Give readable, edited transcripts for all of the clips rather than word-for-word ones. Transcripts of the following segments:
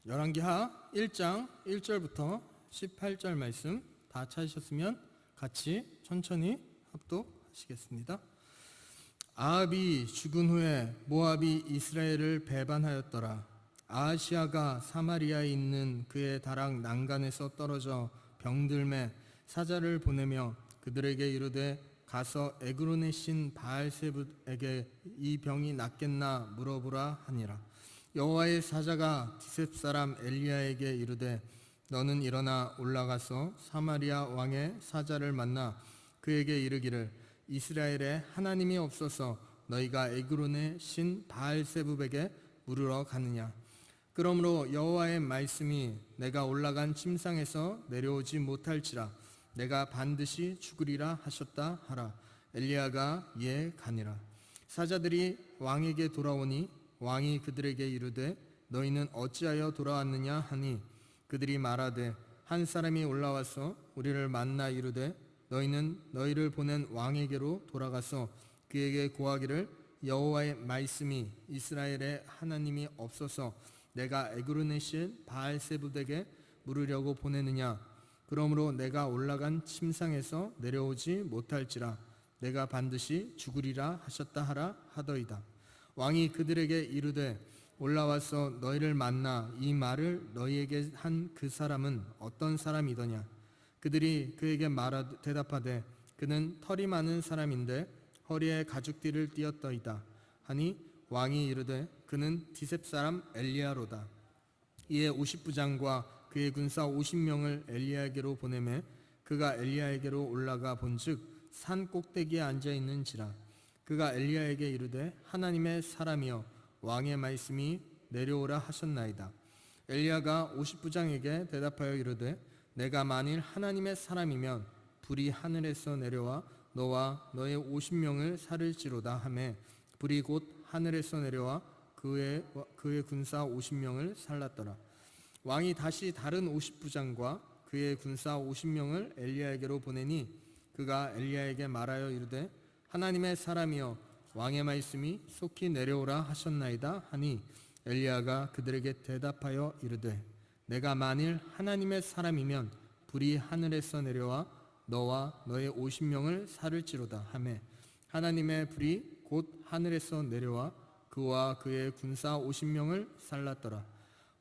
열왕기하 1장 1절부터 18절 말씀 다 찾으셨으면 같이 천천히 합독하시겠습니다. 아합이 죽은 후에 모압이 이스라엘을 배반하였더라. 아하시아가 사마리아에 있는 그의 다락 난간에서 떨어져 병들매 사자를 보내며 그들에게 이르되 가서 에그론의 신 바알세붓에게 이 병이 낫겠나 물어보라 하니라. 여호와의 사자가 디셉 사람 엘리야에게 이르되 너는 일어나 올라가서 사마리아 왕의 사자를 만나 그에게 이르기를 이스라엘에 하나님이 없어서 너희가 에그론의 신 바알세붓에게 물으러 가느냐. 그러므로 여호와의 말씀이 내가 올라간 침상에서 내려오지 못할지라 내가 반드시 죽으리라 하셨다 하라. 엘리야가 이에 가니라. 사자들이 왕에게 돌아오니 왕이 그들에게 이르되 너희는 어찌하여 돌아왔느냐 하니 그들이 말하되 한 사람이 올라와서 우리를 만나 이르되 너희는 너희를 보낸 왕에게로 돌아가서 그에게 고하기를 여호와의 말씀이 이스라엘에 하나님이 없어서 내가 에그론의 신 바알세붓에게 물으려고 보내느냐. 그러므로 내가 올라간 침상에서 내려오지 못할지라 내가 반드시 죽으리라 하셨다 하라 하더이다. 왕이 그들에게 이르되 올라와서 너희를 만나 이 말을 너희에게 한 그 사람은 어떤 사람이더냐. 그들이 그에게 대답하되 그는 털이 많은 사람인데 허리에 가죽띠를 띠었더이다 하니 왕이 이르되 그는 디셉 사람 엘리야로다. 이에 50부장과 그의 군사 50명을 엘리야에게로 보내매 그가 엘리야에게로 올라가 본즉 산 꼭대기에 앉아 있는지라. 그가 엘리야에게 이르되 하나님의 사람이여 왕의 말씀이 내려오라 하셨나이다. 엘리야가 50부장에게 대답하여 이르되 내가 만일 하나님의 사람이면 불이 하늘에서 내려와 너와 너의 50명을 살을지로다 하매 불이 곧 하늘에서 내려와 그의 군사 50명을 살랐더라. 왕이 다시 다른 50부장과 그의 군사 50명을 엘리야에게로 보내니 그가 엘리야에게 말하여 이르되 하나님의 사람이여 왕의 말씀이 속히 내려오라 하셨나이다 하니 엘리야가 그들에게 대답하여 이르되 내가 만일 하나님의 사람이면 불이 하늘에서 내려와 너와 너의 50명을 살을지로다 하매 하나님의 불이 곧 하늘에서 내려와 그와 그의 군사 50명을 살랐더라.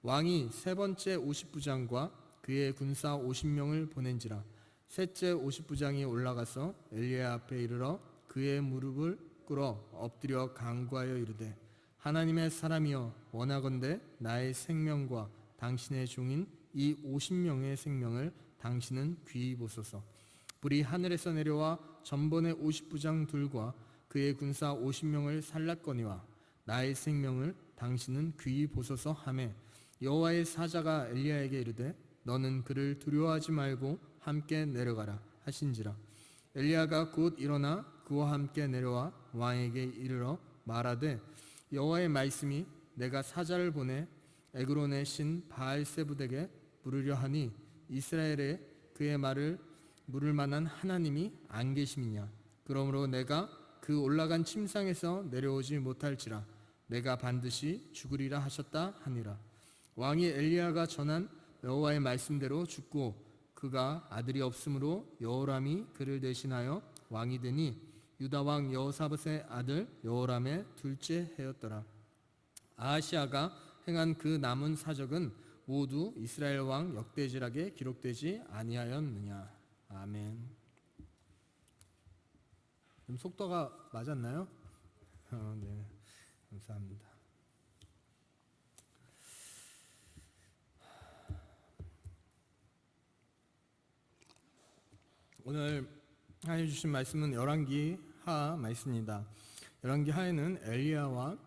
왕이 세 번째 50부장과 그의 군사 50명을 보낸지라. 셋째 50부장이 올라가서 엘리야 앞에 이르러 그의 무릎을 꿇어 엎드려 간구하여 이르되 하나님의 사람이여 원하건대 나의 생명과 당신의 종인 이 50명의 생명을 당신은 귀히 보소서. 불이 하늘에서 내려와 전번의 50부장 둘과 그의 군사 50명을 살랐거니와 나의 생명을 당신은 귀히 보소서 하매 여호와의 사자가 엘리야에게 이르되 너는 그를 두려워하지 말고 함께 내려가라 하신지라. 엘리야가 곧 일어나 그와 함께 내려와 왕에게 이르러 말하되 여호와의 말씀이 내가 사자를 보내 에그론의 신 바알세붓에게 물으려 하니 이스라엘에 그의 말을 물을 만한 하나님이 안 계심이냐. 그러므로 내가 그 올라간 침상에서 내려오지 못할지라 내가 반드시 죽으리라 하셨다 하니라. 왕이 엘리야가 전한 여호와의 말씀대로 죽고 그가 아들이 없으므로 여호람이 그를 대신하여 왕이 되니 유다 왕 여호사밧의 아들 여호람의 둘째 해였더라. 아하시아가 행한 그 남은 사적은 모두 이스라엘 왕 역대지락에 기록되지 아니하였느냐. 아멘. 좀 속도가 맞았나요? 네, 감사합니다. 오늘 하나님 주신 말씀은 열왕기하 말씀입니다. 열왕기하에는 엘리야와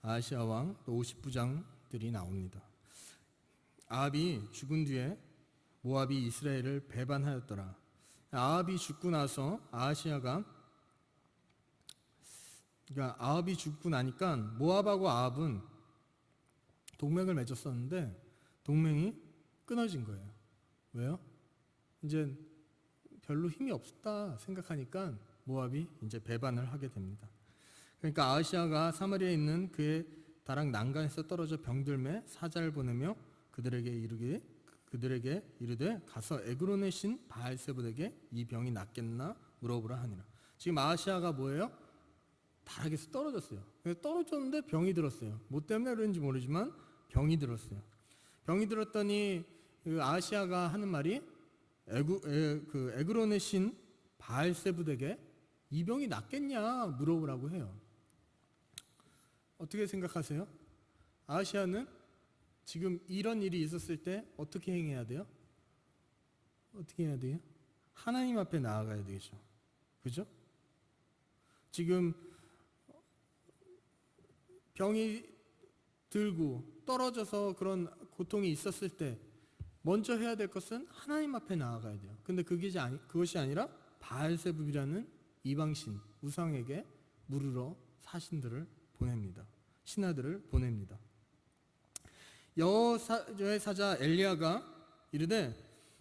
아하시아 왕 또 50부장들이 나옵니다. 아합이 죽은 뒤에 모압이 이스라엘을 배반하였더라. 아합이 죽고 나서 아합이 죽고 나니까 모압하고 아합은 동맹을 맺었었는데 동맹이 끊어진 거예요. 왜요? 이제 별로 힘이 없다 생각하니까 모압이 이제 배반을 하게 됩니다. 그러니까 아하시아가 사마리아에 있는 그의 다락 난간에서 떨어져 병들매 사자를 보내며 그들에게 이르되 가서 에그론의 신 바알세불에게 이 병이 낫겠나 물어보라 하니라. 지금 아하시아가 뭐예요? 다락에서 떨어졌어요. 떨어졌는데 병이 들었어요. 뭐 때문에 그런지 모르지만 병이 들었어요. 병이 들었더니 그 아하시아가 하는 말이 에그론의 신 바알세불에게 이 병이 낫겠냐 물어보라고 해요. 어떻게 생각하세요? 아하시아는 지금 이런 일이 있었을 때 어떻게 행해야 돼요? 어떻게 해야 돼요? 하나님 앞에 나아가야 되겠죠. 그죠? 지금 병이 들고 떨어져서 그런 고통이 있었을 때 먼저 해야 될 것은 하나님 앞에 나아가야 돼요. 근데 그것이 아니라 바알세불이라는 이방신, 우상에게 물으러 사신들을 보냅니다. 신하들을 보냅니다. 여호와의 사자 엘리야가 이르되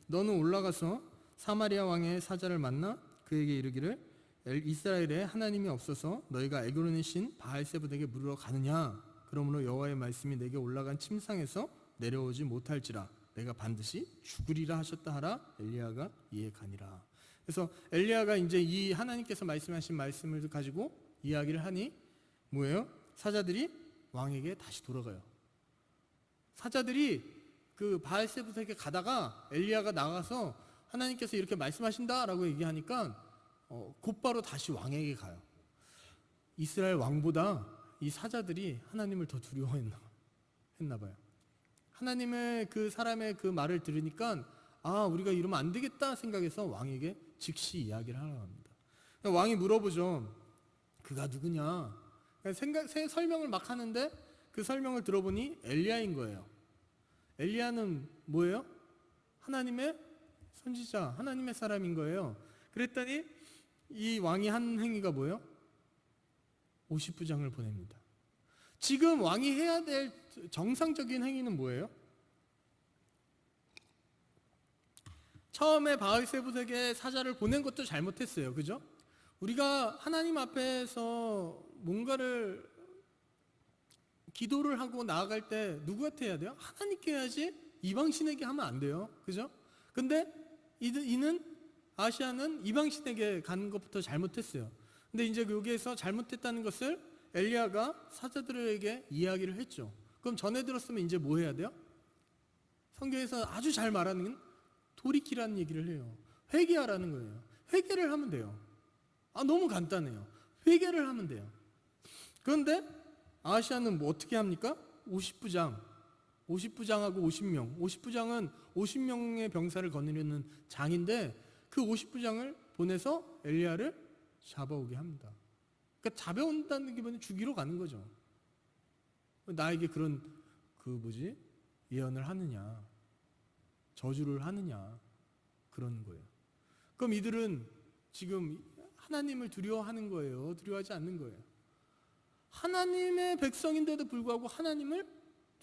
너는 올라가서 사마리아 왕의 사자를 만나 그에게 이르기를 이스라엘에 하나님이 없어서 너희가 에그론의 신 바알세불에게 물으러 가느냐? 그러므로 여호와의 말씀이 내게 올라간 침상에서 내려오지 못할지라 내가 반드시 죽으리라 하셨다 하라. 엘리야가 이에 가니라. 그래서 엘리야가 이제 이 하나님께서 말씀하신 말씀을 가지고 이야기를 하니 뭐예요? 사자들이 왕에게 다시 돌아가요. 사자들이 그 바알세불에게 가다가 엘리야가 나가서 하나님께서 이렇게 말씀하신다라고 얘기하니까 곧바로 다시 왕에게 가요. 이스라엘 왕보다 이 사자들이 하나님을 더 두려워했나 봐요. 하나님의 그 사람의 그 말을 들으니까 우리가 이러면 안 되겠다 생각해서 왕에게 즉시 이야기를 하라고 합니다. 왕이 물어보죠. 그가 누구냐? 설명을 막 하는데 그 설명을 들어보니 엘리야인 거예요. 엘리야는 뭐예요? 하나님의 선지자, 하나님의 사람인 거예요. 그랬더니 이 왕이 한 행위가 뭐예요? 50부장을 보냅니다. 지금 왕이 해야 될 정상적인 행위는 뭐예요? 처음에 바알세불에게 사자를 보낸 것도 잘못했어요. 그죠? 우리가 하나님 앞에서 뭔가를 기도를 하고 나아갈 때 누구한테 해야 돼요? 하나님께 해야지 이방신에게 하면 안 돼요. 그죠? 근데 아시아는 이방신에게 가는 것부터 잘못했어요. 근데 이제 여기에서 잘못했다는 것을 엘리야가 사자들에게 이야기를 했죠. 그럼 전에 들었으면 이제 뭐 해야 돼요? 성경에서 아주 잘 말하는 돌이키라는 얘기를 해요. 회개하라는 거예요. 회개를 하면 돼요. 너무 간단해요. 회개를 하면 돼요. 그런데 아하시아는 뭐 어떻게 합니까? 50부장하고 50명. 50부장은 50명의 병사를 거느리는 장인데 그 50부장을 보내서 엘리야를 잡아오게 합니다. 그러니까 잡아온다는 게 뭐냐? 죽이러 가는 거죠. 나에게 그런 예언을 하느냐, 저주를 하느냐, 그런 거예요. 그럼 이들은 지금 하나님을 두려워하는 거예요? 두려워하지 않는 거예요? 하나님의 백성인데도 불구하고 하나님을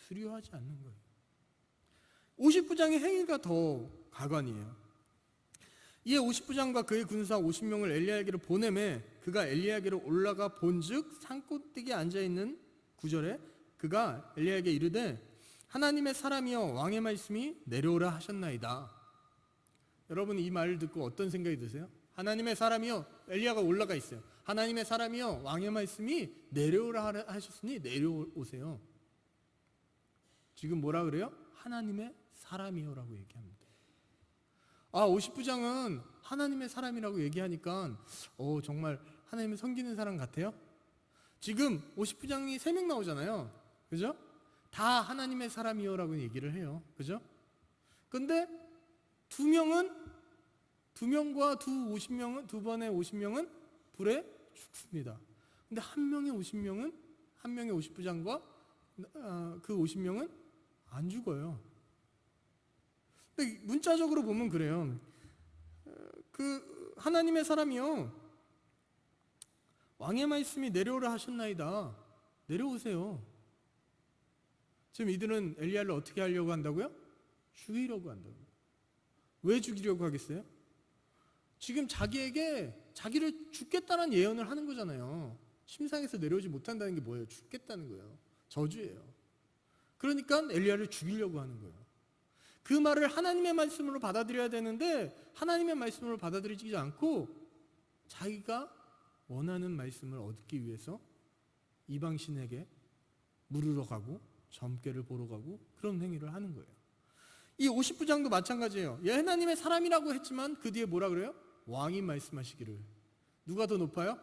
두려워하지 않는 거예요. 50부장의 행위가 더 가관이에요. 이에 50부장과 그의 군사 50명을 엘리야에게로 보내매 그가 엘리야에게로 올라가 본즉 산꼭대기에 앉아있는 9절에 그가 엘리야에게 이르되 하나님의 사람이여 왕의 말씀이 내려오라 하셨나이다. 여러분 이 말을 듣고 어떤 생각이 드세요? 하나님의 사람이여, 엘리야가 올라가 있어요. 하나님의 사람이여 왕의 말씀이 내려오라 하셨으니 내려오세요. 지금 뭐라 그래요? 하나님의 사람이여라고 얘기합니다. 50부장은 하나님의 사람이라고 얘기하니까 정말 하나님을 섬기는 사람 같아요. 지금 50부장이 3명 나오잖아요. 그죠? 다 하나님의 사람이여라고 얘기를 해요. 그죠? 근데 2명과 두 번의 50명은 불에 죽습니다. 근데 한 명의 50부장과 그 50명은 안 죽어요. 근데 문자적으로 보면 그래요. 그 하나님의 사람이요, 왕의 말씀이 내려오라 하셨나이다. 내려오세요. 지금 이들은 엘리야를 어떻게 하려고 한다고요? 죽이려고 한다고요. 왜 죽이려고 하겠어요? 지금 자기를 죽겠다는 예언을 하는 거잖아요. 심상에서 내려오지 못한다는 게 뭐예요? 죽겠다는 거예요. 저주예요. 그러니까 엘리야를 죽이려고 하는 거예요. 그 말을 하나님의 말씀으로 받아들여야 되는데 하나님의 말씀으로 받아들이지 않고 자기가 원하는 말씀을 얻기 위해서 이방신에게 물으러 가고 점괘를 보러 가고 그런 행위를 하는 거예요. 이 50부장도 마찬가지예요. 예, 하나님의 사람이라고 했지만 그 뒤에 뭐라 그래요? 왕이 말씀하시기를. 누가 더 높아요?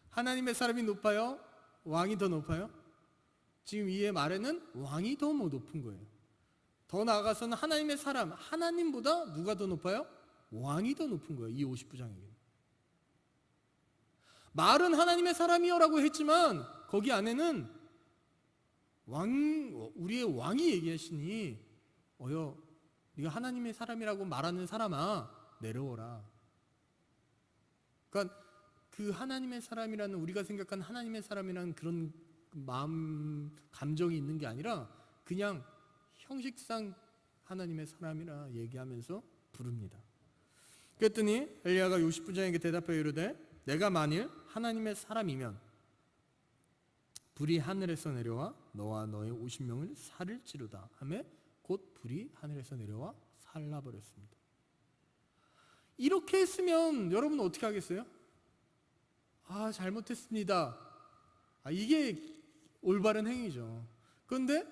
하나님의 사람이 높아요? 왕이 더 높아요? 지금 이 말에는 왕이 더 높은 거예요. 더 나아가서는 하나님의 사람, 하나님보다 누가 더 높아요? 왕이 더 높은 거예요. 이 50부장에게는. 말은 하나님의 사람이여라고 했지만 거기 안에는 우리의 왕이 얘기하시니 네가 하나님의 사람이라고 말하는 사람아 내려오라. 그러니까 그 하나님의 사람이라는 우리가 생각하는 하나님의 사람이라는 그런 마음 감정이 있는 게 아니라 그냥 형식상 하나님의 사람이라 얘기하면서 부릅니다. 그랬더니 엘리야가 50부장에게 대답하여 이르되 내가 만일 하나님의 사람이면 불이 하늘에서 내려와 너와 너의 50명을 살을지로다 하매 곧 불이 하늘에서 내려와 살라버렸습니다. 이렇게 했으면 여러분 어떻게 하겠어요? 잘못했습니다. 이게 올바른 행위죠. 그런데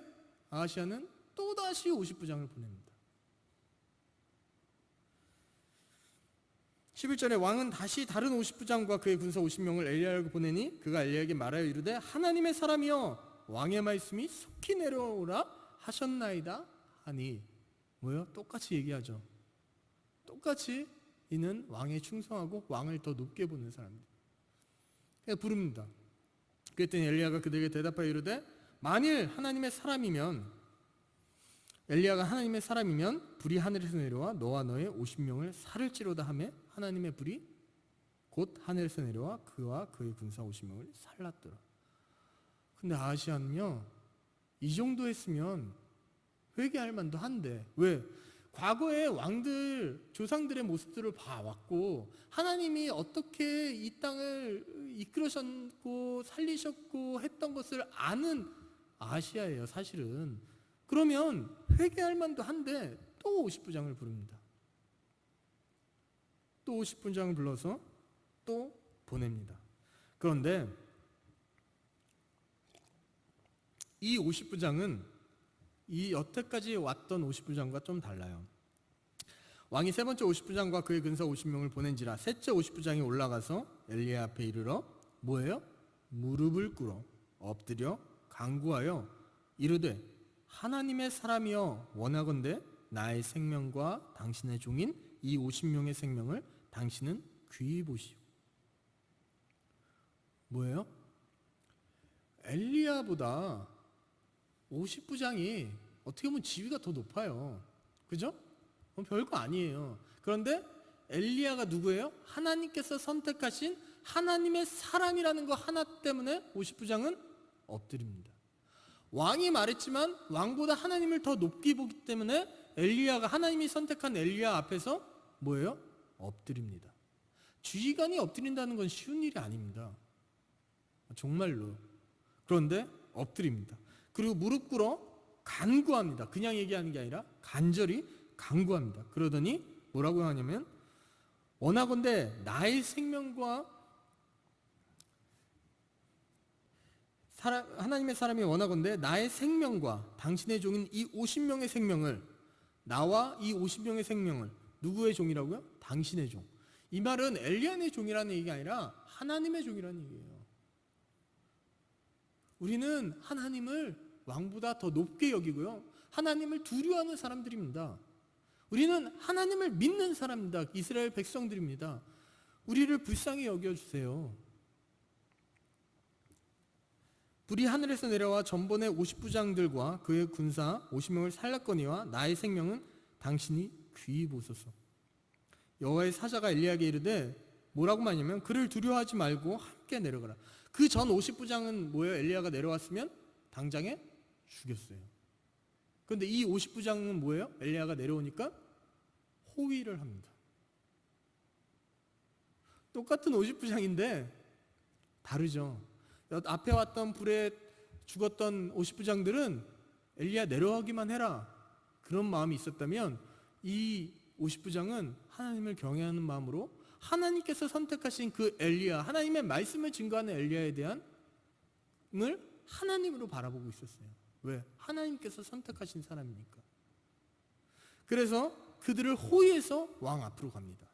아하시야는 또다시 50부장을 보냅니다. 11절에 왕은 다시 다른 50부장과 그의 군사 50명을 엘리야에게 보내니 그가 엘리야에게 말하여 이르되 하나님의 사람이여 왕의 말씀이 속히 내려오라 하셨나이다 하니 뭐요? 똑같이 얘기하죠. 똑같이 이는 왕에 충성하고 왕을 더 높게 보는 사람입니다. 그냥 부릅니다. 그랬더니 엘리야가 그들에게 대답하여 이르되 만일 하나님의 사람이면 엘리야가 하나님의 사람이면 불이 하늘에서 내려와 너와 너의 50명을 살을지로다 하매 하나님의 불이 곧 하늘에서 내려와 그와 그의 군사 50명을 살랐더라. 근데 아하시야는요 이 정도 했으면 회개할 만도 한데 왜? 과거의 왕들 조상들의 모습들을 봐왔고 하나님이 어떻게 이 땅을 이끌으셨고 살리셨고 했던 것을 아는 아하시야예요 사실은. 그러면 회개할 만도 한데 또 50부장을 부릅니다. 또 50부장을 불러서 또 보냅니다. 그런데 이 50부장은 이 여태까지 왔던 50부장과 좀 달라요. 왕이 세 번째 50부장과 그의 근사 50명을 보낸지라 셋째 50부장이 올라가서 엘리야 앞에 이르러 뭐예요? 무릎을 꿇어 엎드려 간구하여 이르되 하나님의 사람이여 원하건대 나의 생명과 당신의 종인 이 50명의 생명을 당신은 귀히 보시오. 뭐예요? 엘리야보다 50부장이 어떻게 보면 지위가 더 높아요. 그죠? 별거 아니에요. 그런데 엘리야가 누구예요? 하나님께서 선택하신 하나님의 사람이라는 거 하나 때문에 50부장은 엎드립니다. 왕이 말했지만 왕보다 하나님을 더 높게 보기 때문에 엘리야가 하나님이 선택한 엘리야 앞에서 뭐예요? 엎드립니다. 주지간이 엎드린다는 건 쉬운 일이 아닙니다. 정말로. 그런데 엎드립니다. 그리고 무릎 꿇어 간구합니다. 그냥 얘기하는 게 아니라 간절히 간구합니다. 그러더니 뭐라고 하냐면 원하건대 나의 생명과 하나님의 사람이 원하건대 나의 생명과 당신의 종인 이 50명의 생명을 나와 이 50명의 생명을 누구의 종이라고요? 당신의 종. 이 말은 엘리야의 종이라는 얘기가 아니라 하나님의 종이라는 얘기예요. 우리는 하나님을 왕보다 더 높게 여기고요. 하나님을 두려워하는 사람들입니다. 우리는 하나님을 믿는 사람입니다. 이스라엘 백성들입니다. 우리를 불쌍히 여겨주세요. 불이 하늘에서 내려와 전번의 50부장들과 그의 군사 50명을 살랐거니와 나의 생명은 당신이 귀히 보소서. 여호와의 사자가 엘리야에게 이르되 뭐라고 말하냐면 그를 두려워하지 말고 함께 내려가라. 그 전 50부장은 뭐예요? 엘리야가 내려왔으면 당장에 죽였어요. 그런데 이 50부장은 뭐예요? 엘리야가 내려오니까 호위를 합니다. 똑같은 50부장인데 다르죠. 앞에 왔던 불에 죽었던 50부장들은 엘리야 내려가기만 해라, 그런 마음이 있었다면 이 50부장은 하나님을 경외하는 마음으로 하나님께서 선택하신 그 엘리야, 하나님의 말씀을 증거하는 엘리야에 대한 을 하나님으로 바라보고 있었어요. 왜? 하나님께서 선택하신 사람이니까. 그래서 그들을 호위해서 왕 앞으로 갑니다.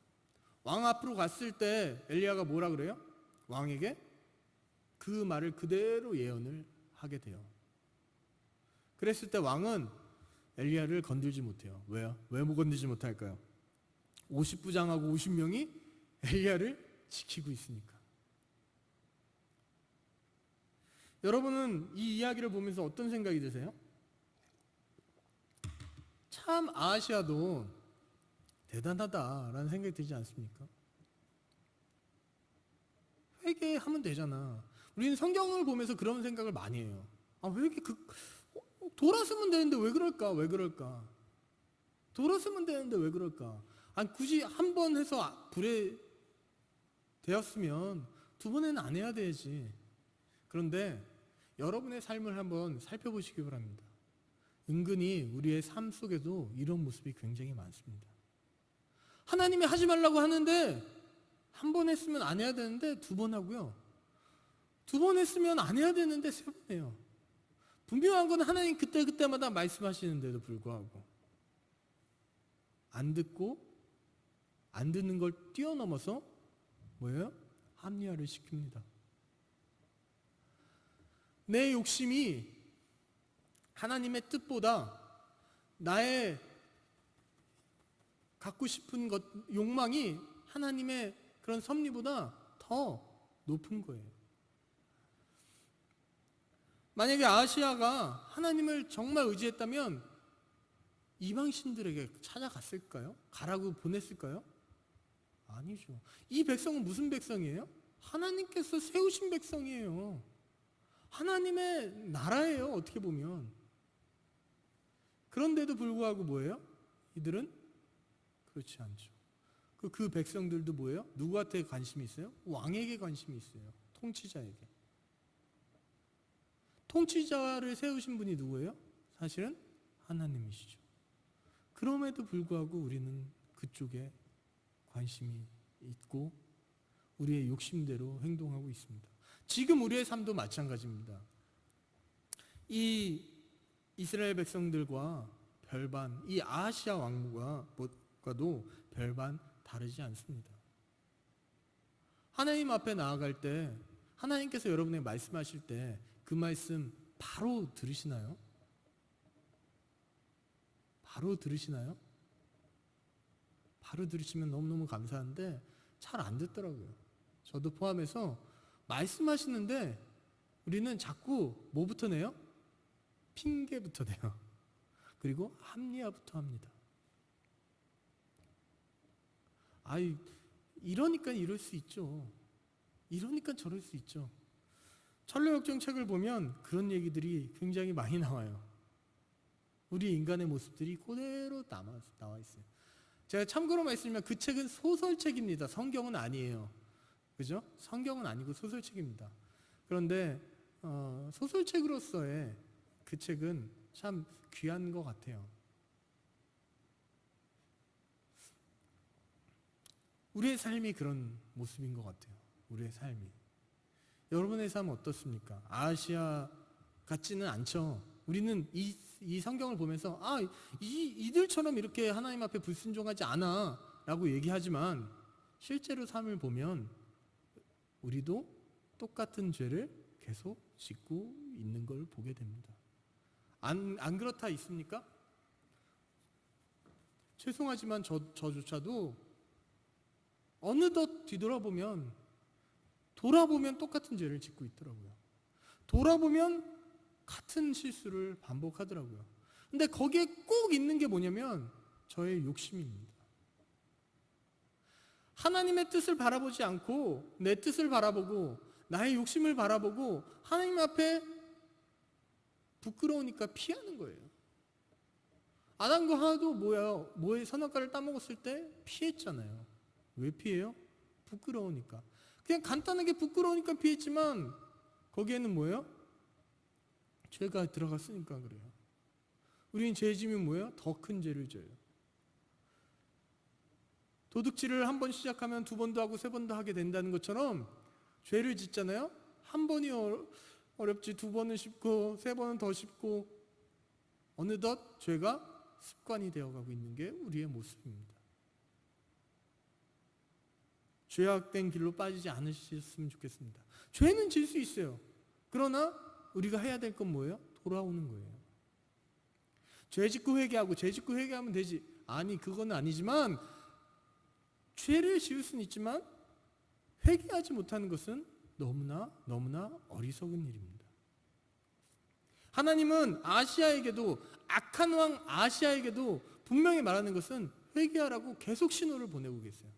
왕 앞으로 갔을 때 엘리야가 뭐라 그래요? 왕에게 그 말을 그대로 예언을 하게 돼요. 그랬을 때 왕은 엘리야를 건들지 못해요. 왜요? 왜 건들지 못할까요? 50부장하고 50명이 엘리야를 지키고 있으니까. 여러분은 이 이야기를 보면서 어떤 생각이 드세요? 참 아하시아도 대단하다라는 생각이 들지 않습니까? 회개하면 되잖아. 우리는 성경을 보면서 그런 생각을 많이 해요. 아, 왜 이렇게 돌아서면 되는데 왜 그럴까? 왜 그럴까? 돌아서면 되는데 왜 그럴까? 아니, 굳이 한 번 해서 불에 되었으면 두 번에는 안 해야 되지. 그런데 여러분의 삶을 한번 살펴보시기 바랍니다. 은근히 우리의 삶 속에도 이런 모습이 굉장히 많습니다. 하나님이 하지 말라고 하는데 한 번 했으면 안 해야 되는데 두 번 하고요. 두 번 했으면 안 해야 되는데 세 번 해요. 분명한 건 하나님 그때그때마다 말씀하시는데도 불구하고 안 듣고 안 듣는 걸 뛰어넘어서 뭐예요? 합리화를 시킵니다. 내 욕심이 하나님의 뜻보다 나의 갖고 싶은 것, 욕망이 하나님의 그런 섭리보다 더 높은 거예요. 만약에 아하시아가 하나님을 정말 의지했다면 이방신들에게 찾아갔을까요? 가라고 보냈을까요? 아니죠. 이 백성은 무슨 백성이에요? 하나님께서 세우신 백성이에요. 하나님의 나라예요, 어떻게 보면. 그런데도 불구하고 뭐예요? 이들은 그렇지 않죠. 그 백성들도 뭐예요? 누구한테 관심이 있어요? 왕에게 관심이 있어요. 통치자에게. 통치자를 세우신 분이 누구예요? 사실은 하나님이시죠. 그럼에도 불구하고 우리는 그쪽에 관심이 있고 우리의 욕심대로 행동하고 있습니다. 지금 우리의 삶도 마찬가지입니다. 이 이스라엘 백성들과 별반, 이 아하시아 왕과도 별반 다르지 않습니다. 하나님 앞에 나아갈 때 하나님께서 여러분에게 말씀하실 때 그 말씀 바로 들으시나요? 바로 들으시나요? 바로 들으시면 너무너무 감사한데 잘 안 듣더라고요. 저도 포함해서 말씀하시는데 우리는 자꾸 뭐부터 내요? 핑계부터 내요. 그리고 합리화부터 합니다. 아이, 이러니까 이럴 수 있죠. 이러니까 저럴 수 있죠. 철로역정 책을 보면 그런 얘기들이 굉장히 많이 나와요. 우리 인간의 모습들이 그대로 나와 있어요. 제가 참고로 말씀드리면 그 책은 소설책입니다. 성경은 아니에요. 그죠? 성경은 아니고 소설책입니다. 그런데 소설책으로서의 그 책은 참 귀한 것 같아요. 우리의 삶이 그런 모습인 것 같아요. 우리의 삶이. 여러분의 삶은 어떻습니까? 아시아 같지는 않죠. 우리는 이 성경을 보면서 이들처럼 이렇게 하나님 앞에 불순종하지 않아 라고 얘기하지만 실제로 삶을 보면 우리도 똑같은 죄를 계속 짓고 있는 걸 보게 됩니다. 안 그렇다 있습니까? 죄송하지만 저조차도 어느덧 뒤돌아보면 똑같은 죄를 짓고 있더라고요. 돌아보면 같은 실수를 반복하더라고요. 근데 거기에 꼭 있는 게 뭐냐면 저의 욕심입니다. 하나님의 뜻을 바라보지 않고 내 뜻을 바라보고 나의 욕심을 바라보고 하나님 앞에 부끄러우니까 피하는 거예요. 아담과 하와도 뭐의 선악과를 따먹었을 때 피했잖아요. 왜 피해요? 부끄러우니까. 그냥 간단하게 부끄러우니까 피했지만 거기에는 뭐예요? 죄가 들어갔으니까 그래요. 우리는 죄 지면 뭐예요? 더 큰 죄를 져요. 도둑질을 한 번 시작하면 두 번도 하고 세 번도 하게 된다는 것처럼 죄를 짓잖아요. 한 번이 어렵지 두 번은 쉽고 세 번은 더 쉽고 어느덧 죄가 습관이 되어가고 있는 게 우리의 모습입니다. 죄악된 길로 빠지지 않으셨으면 좋겠습니다. 죄는 질 수 있어요. 그러나 우리가 해야 될 건 뭐예요? 돌아오는 거예요. 죄 짓고 회개하고 죄 짓고 회개하면 되지. 아니, 그건 아니지만 죄를 지을 수는 있지만 회개하지 못하는 것은 너무나 어리석은 일입니다. 하나님은 아시아에게도, 악한 왕 아시아에게도 분명히 말하는 것은 회개하라고 계속 신호를 보내고 계세요.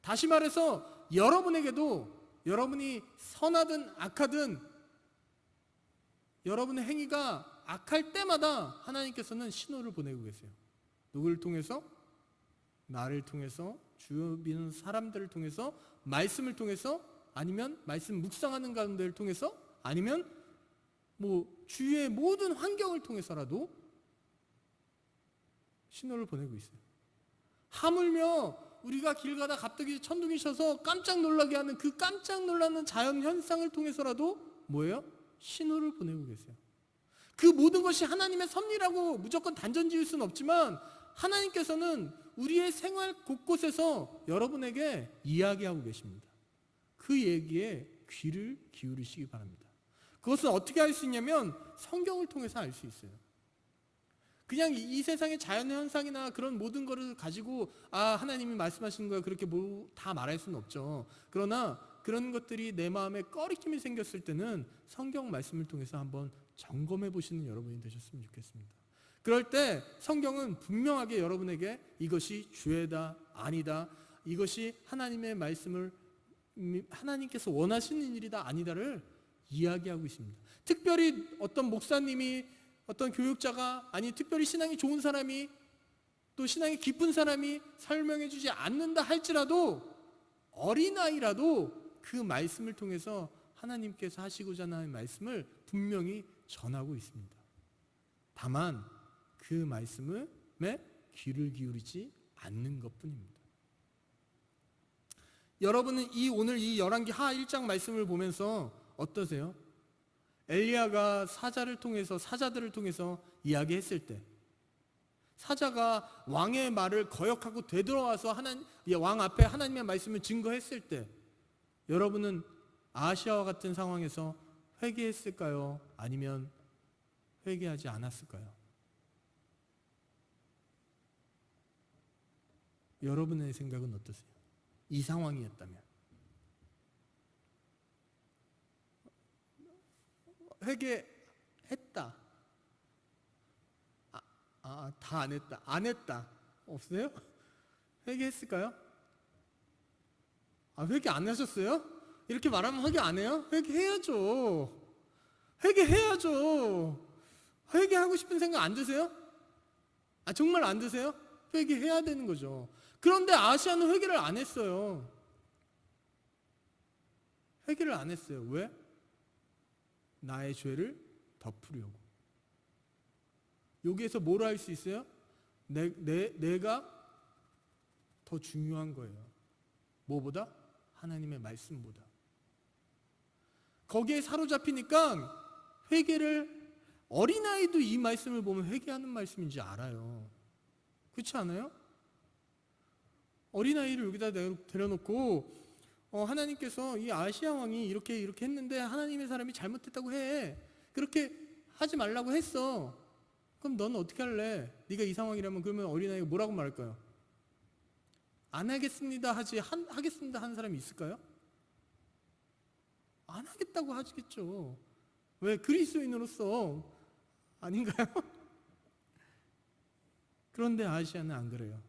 다시 말해서 여러분에게도 여러분이 선하든 악하든 여러분의 행위가 악할 때마다 하나님께서는 신호를 보내고 계세요. 누구를 통해서? 나를 통해서, 주변 믿는 사람들을 통해서, 말씀을 통해서, 아니면 말씀 묵상하는 가운데를 통해서, 아니면 주위의 모든 환경을 통해서라도 신호를 보내고 있어요. 하물며 우리가 길 가다 갑자기 천둥이 쳐서 깜짝 놀라게 하는 그 깜짝 놀라는 자연 현상을 통해서라도 뭐예요? 신호를 보내고 계세요. 그 모든 것이 하나님의 섭리라고 무조건 단정 지을 수는 없지만 하나님께서는 우리의 생활 곳곳에서 여러분에게 이야기하고 계십니다. 그 얘기에 귀를 기울이시기 바랍니다. 그것은 어떻게 알 수 있냐면 성경을 통해서 알 수 있어요. 그냥 이 세상의 자연현상이나 그런 모든 것을 가지고 하나님이 말씀하시는 거야 그렇게 다 말할 수는 없죠. 그러나 그런 것들이 내 마음에 꺼리낌이 생겼을 때는 성경 말씀을 통해서 한번 점검해 보시는 여러분이 되셨으면 좋겠습니다. 그럴 때 성경은 분명하게 여러분에게 이것이 죄다, 아니다, 이것이 하나님의 말씀을 하나님께서 원하시는 일이다, 아니다를 이야기하고 있습니다. 특별히 어떤 목사님이, 어떤 교육자가, 아니 특별히 신앙이 좋은 사람이, 또 신앙이 깊은 사람이 설명해 주지 않는다 할지라도 어린아이라도 그 말씀을 통해서 하나님께서 하시고자 하는 말씀을 분명히 전하고 있습니다. 다만 그 말씀에 귀를 기울이지 않는 것뿐입니다. 여러분은 오늘 이 열왕기 하 1장 말씀을 보면서 어떠세요? 엘리야가 사자들을 통해서 이야기했을 때, 사자가 왕의 말을 거역하고 되돌아와서 왕 앞에 하나님의 말씀을 증거했을 때 여러분은 아시아와 같은 상황에서 회개했을까요? 아니면 회개하지 않았을까요? 여러분의 생각은 어떠세요? 이 상황이었다면 회개했다. 다 안 했다. 안 했다. 없어요? 회개했을까요? 회개 안 하셨어요? 이렇게 말하면 회개 안 해요? 회개해야죠. 회개해야죠. 회개하고 싶은 생각 안 드세요? 정말 안 드세요? 회개해야 되는 거죠. 그런데 아시아는 회개를 안 했어요. 회개를 안 했어요. 왜? 나의 죄를 덮으려고. 여기에서 뭘 알 수 있어요? 내가 더 중요한 거예요. 뭐보다? 하나님의 말씀보다. 거기에 사로잡히니까 회개를, 어린아이도 이 말씀을 보면 회개하는 말씀인지 알아요. 그렇지 않아요? 어린아이를 여기다 데려놓고 하나님께서 이 아시아 왕이 이렇게 했는데 하나님의 사람이 잘못했다고 해. 그렇게 하지 말라고 했어. 그럼 넌 어떻게 할래? 네가 이 상황이라면. 그러면 어린아이가 뭐라고 말할까요? 안 하겠습니다 하지 하겠습니다 하는 사람이 있을까요? 안 하겠다고 하겠죠. 왜? 그리스도인으로서 아닌가요? 그런데 아시아는 안 그래요.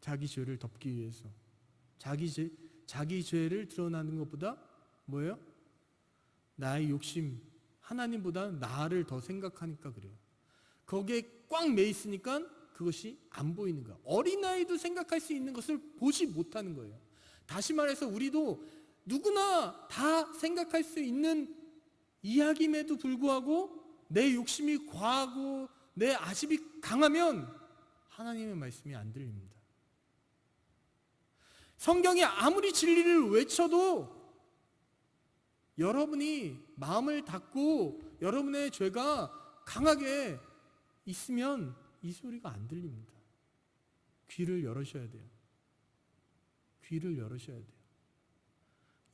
자기 죄를 덮기 위해서, 자기 죄를 드러나는 것보다 뭐예요? 나의 욕심, 하나님보다 나를 더 생각하니까 그래요. 거기에 꽉 매 있으니까 그것이 안 보이는 거야. 어린아이도 생각할 수 있는 것을 보지 못하는 거예요. 다시 말해서 우리도 누구나 다 생각할 수 있는 이야기임에도 불구하고 내 욕심이 과하고 내 아집이 강하면 하나님의 말씀이 안 들립니다. 성경이 아무리 진리를 외쳐도 여러분이 마음을 닫고 여러분의 죄가 강하게 있으면 이 소리가 안 들립니다. 귀를 열으셔야 돼요. 귀를 열으셔야 돼요.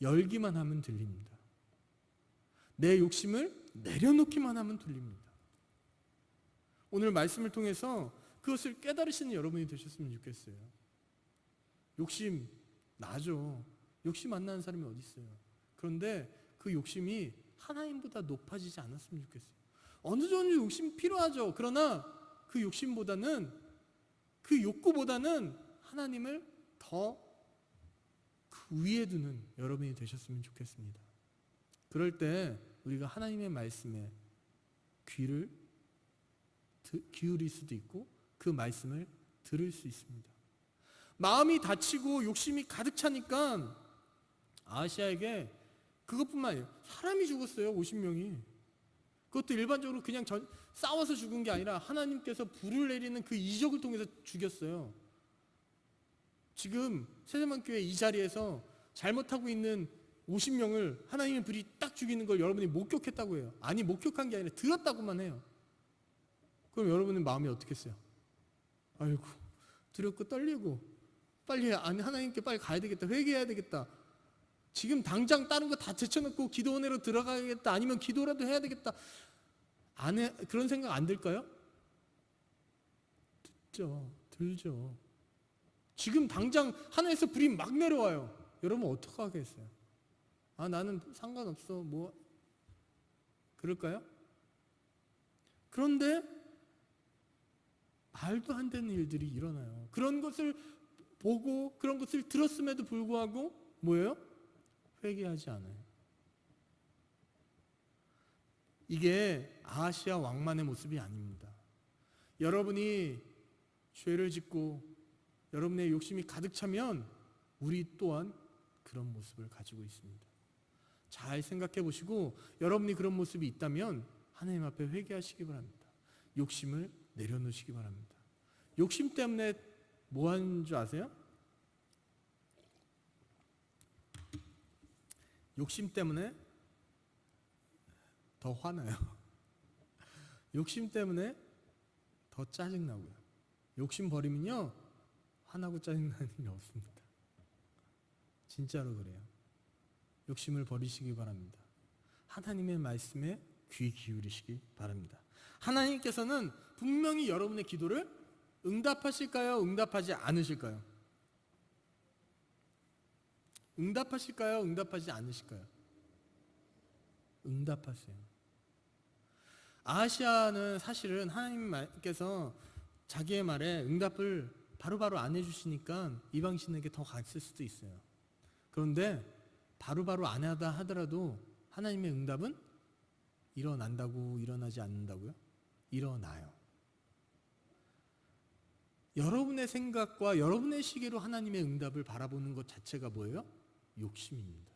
열기만 하면 들립니다. 내 욕심을 내려놓기만 하면 들립니다. 오늘 말씀을 통해서 그것을 깨달으시는 여러분이 되셨으면 좋겠어요. 욕심 나죠. 욕심 안 나는 사람이 어디 있어요. 그런데 그 욕심이 하나님보다 높아지지 않았으면 좋겠어요. 어느 정도 욕심이 필요하죠. 그러나 그 욕심보다는, 그 욕구보다는 하나님을 더 그 위에 두는 여러분이 되셨으면 좋겠습니다. 그럴 때 우리가 하나님의 말씀에 귀를 기울일 수도 있고 그 말씀을 들을 수 있습니다. 마음이 다치고 욕심이 가득 차니까 아하시아에게 그것뿐만 아니에요. 사람이 죽었어요. 50명이. 그것도 일반적으로 그냥 싸워서 죽은 게 아니라 하나님께서 불을 내리는 그 이적을 통해서 죽였어요. 지금 세대만교회 이 자리에서 잘못하고 있는 50명을 하나님의 불이 딱 죽이는 걸 여러분이 목격했다고 해요. 아니, 목격한 게 아니라 들었다고만 해요. 그럼 여러분의 마음이 어떻겠어요? 아이고, 두렵고 떨리고 빨리 하나님께 빨리 가야 되겠다. 회개해야 되겠다. 지금 당장 다른 거 다 제쳐놓고 기도원으로 들어가야겠다. 아니면 기도라도 해야 되겠다. 그런 생각 안 들까요? 들죠. 지금 당장 하늘에서 불이 막 내려와요. 여러분 어떻게 하겠어요? 나는 상관없어. 뭐 그럴까요? 그런데 말도 안 되는 일들이 일어나요. 그런 것을 보고 그런 것을 들었음에도 불구하고 뭐예요? 회개하지 않아요. 이게 아하시아 왕만의 모습이 아닙니다. 여러분이 죄를 짓고 여러분의 욕심이 가득 차면 우리 또한 그런 모습을 가지고 있습니다. 잘 생각해 보시고 여러분이 그런 모습이 있다면 하나님 앞에 회개하시기 바랍니다. 욕심을 내려놓으시기 바랍니다. 욕심 때문에 뭐 하는 줄 아세요? 욕심 때문에 더 화나요. 욕심 때문에 더 짜증나고요. 욕심 버리면요 화나고 짜증나는 일이 없습니다. 진짜로 그래요. 욕심을 버리시기 바랍니다. 하나님의 말씀에 귀 기울이시기 바랍니다. 하나님께서는 분명히 여러분의 기도를 응답하실까요? 응답하지 않으실까요? 응답하실까요? 응답하지 않으실까요? 응답하세요. 아하시아는 사실은 하나님께서 자기의 말에 응답을 바로바로 안 해주시니까 이방신에게 더 갔을 수도 있어요. 그런데 바로바로 안 하다 하더라도 하나님의 응답은 일어난다고 일어나지 않는다고요? 일어나요. 여러분의 생각과 여러분의 시계로 하나님의 응답을 바라보는 것 자체가 뭐예요? 욕심입니다.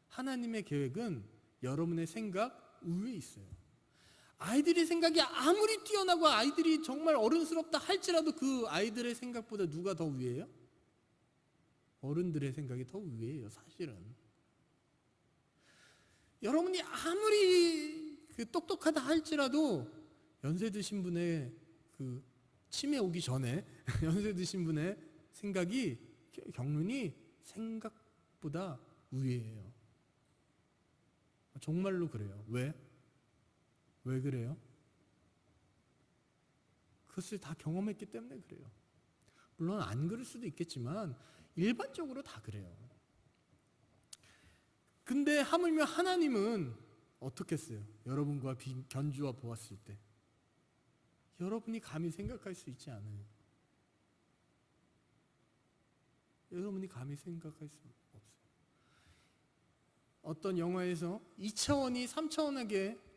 하나님의 계획은 여러분의 생각 위에 있어요. 아이들의 생각이 아무리 뛰어나고 아이들이 정말 어른스럽다 할지라도 그 아이들의 생각보다 누가 더 위에요? 어른들의 생각이 더 위에요, 사실은. 여러분이 아무리 똑똑하다 할지라도 연세 드신 분의 치매 오기 전에 연세 드신 분의 생각이 경륜이 생각보다 위에요. 정말로 그래요. 왜 그래요? 그것을 다 경험했기 때문에 그래요. 물론 안 그럴 수도 있겠지만 일반적으로 다 그래요. 근데 하물며 하나님은 어떻겠어요? 여러분과 견주어 보았을 때 여러분이 감히 생각할 수 있지 않아요. 여러분이 감히 생각할 수 없어요. 어떤 영화에서 2차원이 3차원에게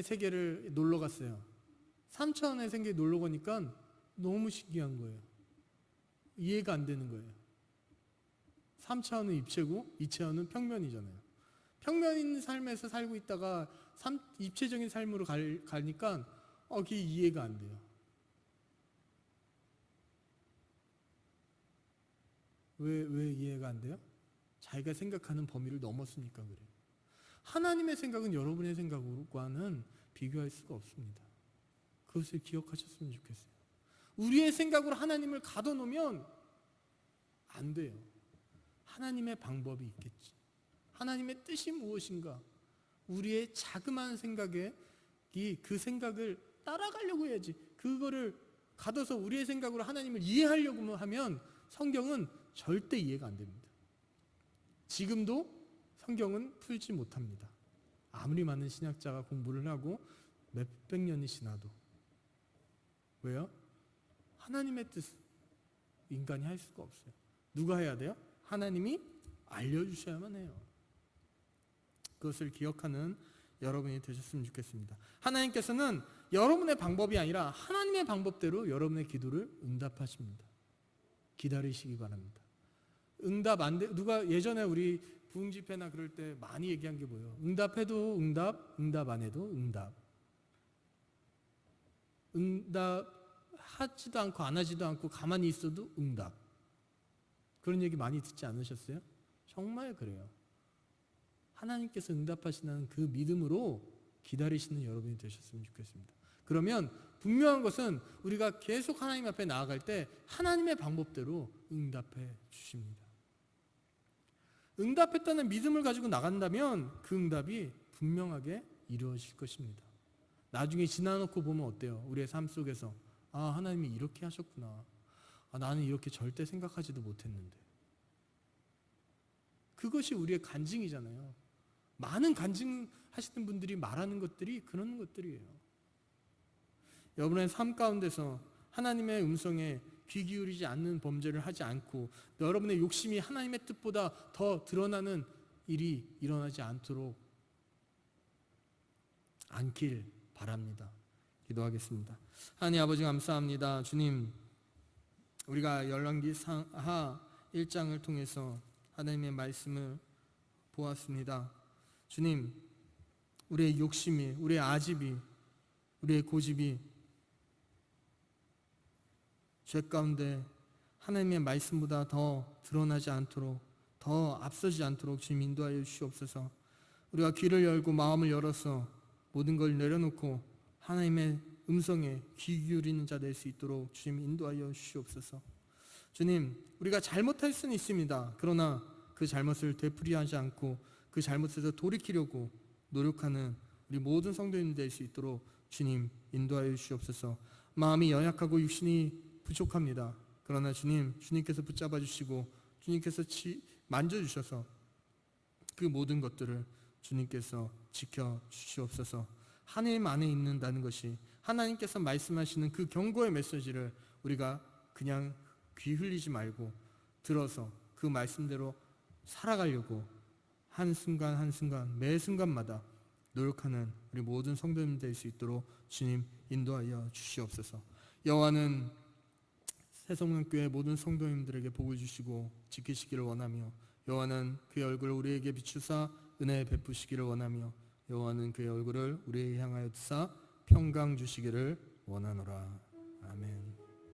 세계를 놀러 갔어요. 3차원의 세계에 놀러 가니까 너무 신기한 거예요. 이해가 안 되는 거예요. 3차원은 입체고 2차원은 평면이잖아요. 평면인 삶에서 살고 있다가 입체적인 삶으로 가니까 그게 이해가 안 돼요. 왜 이해가 안 돼요? 자기가 생각하는 범위를 넘었으니까 그래요. 하나님의 생각은 여러분의 생각과는 비교할 수가 없습니다. 그것을 기억하셨으면 좋겠어요. 우리의 생각으로 하나님을 가둬놓으면 안 돼요. 하나님의 방법이 있겠지. 하나님의 뜻이 무엇인가? 우리의 자그마한 생각에 그 생각을 따라가려고 해야지. 그거를 가둬서 우리의 생각으로 하나님을 이해하려고 하면 성경은 절대 이해가 안 됩니다. 지금도 성경은 풀지 못합니다. 아무리 많은 신학자가 공부를 하고 몇백 년이 지나도. 왜요? 하나님의 뜻 인간이 할 수가 없어요. 누가 해야 돼요? 하나님이 알려주셔야만 해요. 그것을 기억하는 여러분이 되셨으면 좋겠습니다. 하나님께서는 여러분의 방법이 아니라 하나님의 방법대로 여러분의 기도를 응답하십니다. 기다리시기 바랍니다. 응답 안 돼. 누가 예전에 우리 부흥 집회나 그럴 때 많이 얘기한 게 뭐예요? 응답해도 응답, 응답 안 해도 응답. 응답 하지도 않고 안 하지도 않고 가만히 있어도 응답. 그런 얘기 많이 듣지 않으셨어요? 정말 그래요. 하나님께서 응답하시는 그 믿음으로 기다리시는 여러분이 되셨으면 좋겠습니다. 그러면 분명한 것은 우리가 계속 하나님 앞에 나아갈 때 하나님의 방법대로 응답해 주십니다. 응답했다는 믿음을 가지고 나간다면 그 응답이 분명하게 이루어질 것입니다. 나중에 지나놓고 보면 어때요? 우리의 삶 속에서 하나님이 이렇게 하셨구나. 나는 이렇게 절대 생각하지도 못했는데. 그것이 우리의 간증이잖아요. 많은 간증하시는 분들이 말하는 것들이 그런 것들이에요. 여러분의 삶 가운데서 하나님의 음성에 귀 기울이지 않는 범죄를 하지 않고 여러분의 욕심이 하나님의 뜻보다 더 드러나는 일이 일어나지 않길 바랍니다. 기도하겠습니다. 하나님 아버지 감사합니다. 주님, 우리가 열왕기하 1장을 통해서 하나님의 말씀을 보았습니다. 주님, 우리의 욕심이, 우리의 아집이, 우리의 고집이 죄 가운데 하나님의 말씀보다 더 드러나지 않도록, 더 앞서지 않도록 주님 인도하여 주시옵소서. 우리가 귀를 열고 마음을 열어서 모든 걸 내려놓고 하나님의 음성에 귀 기울이는 자 될 수 있도록 주님 인도하여 주시옵소서. 주님, 우리가 잘못할 수는 있습니다. 그러나 그 잘못을 되풀이하지 않고 그 잘못에서 돌이키려고 노력하는 우리 모든 성도님 될 수 있도록 주님 인도하여 주시옵소서. 마음이 연약하고 육신이 부족합니다. 그러나 주님께서 붙잡아 주시고 주님께서 만져주셔서 그 모든 것들을 주님께서 지켜 주시옵소서. 하나님 안에 있는다는 것이 하나님께서 말씀하시는 그 경고의 메시지를 우리가 그냥 귀 흘리지 말고 들어서 그 말씀대로 살아가려고 한순간 한순간 매 순간마다 노력하는 우리 모든 성도님 될 수 있도록 주님 인도하여 주시옵소서. 여호와는 새성문교회 모든 성도님들에게 복을 주시고 지키시기를 원하며 여호와는 그의 얼굴을 우리에게 비추사 은혜 베푸시기를 원하며 여호와는 그의 얼굴을 우리에게 향하여 두사 평강 주시기를 원하노라. 아멘.